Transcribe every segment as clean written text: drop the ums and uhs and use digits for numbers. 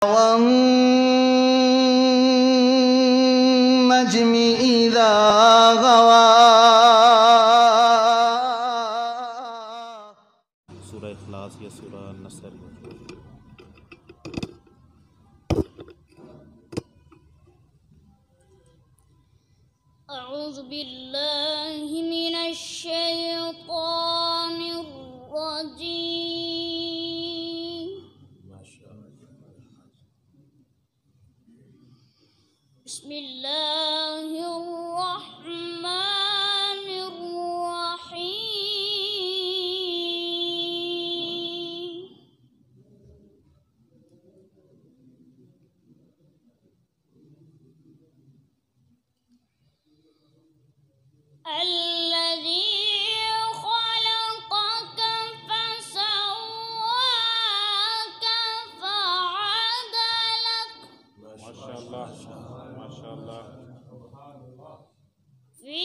والنجم إذا غوى. سورة इखलास या सूरह नसर। أعوذ بالله من الشيطان الرجيم. بسم الله الرحمن الرحيم. الذي خلقك فسواك فعدلك. ما شاء الله ما شاء الله. في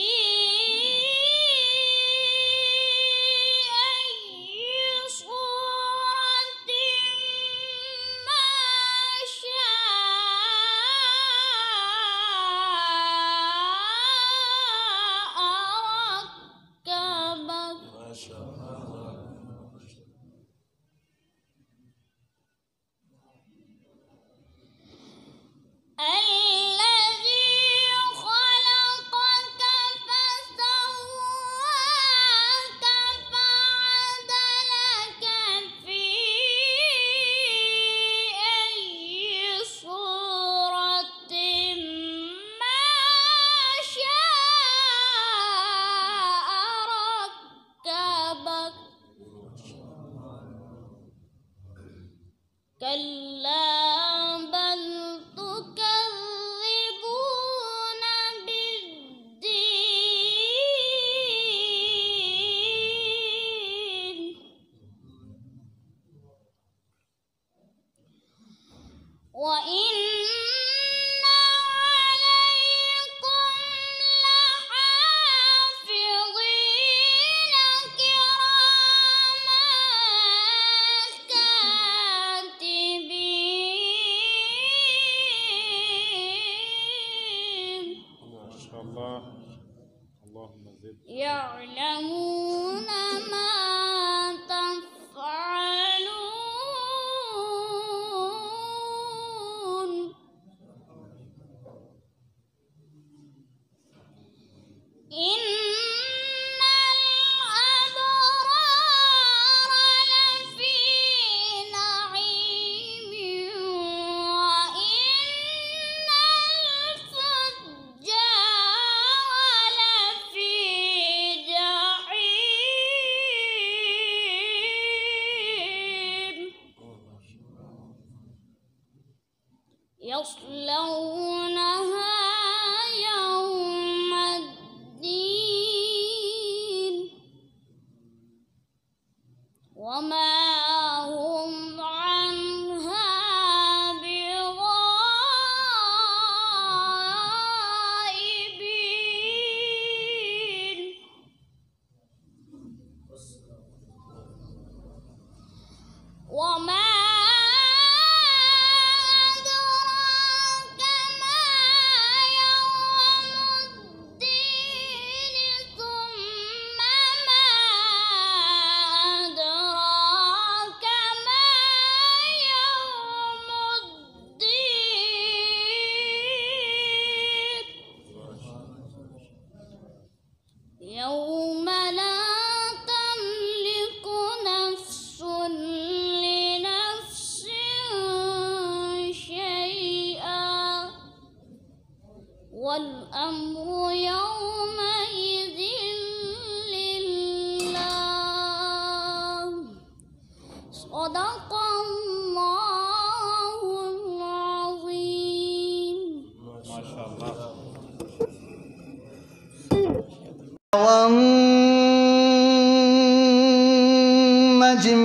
أي صورة ما شاء ركبك. ما شاء الله. الذي خلقك فسواك فعدلك في أي صورة ما شاء ركبك. كلا بل تكذبون بالدين. وإن عليكم لحافظين كراما كاتبين ما شاء الله. اللهم زد. يعلمون ما تفعلون. إن الأبرار لفي نعيم وإن الفجار لفي جحيم. يصلونها يوم الدين وما هم عنها بغائبين. وما أدراك ما يوم الدين ثم ما أدراك ما يوم الدين. يوم لا تملك نفس لنفس شيئا والأمر يومئذ لله. صدق الله العظيم. ما شاء الله. والنجم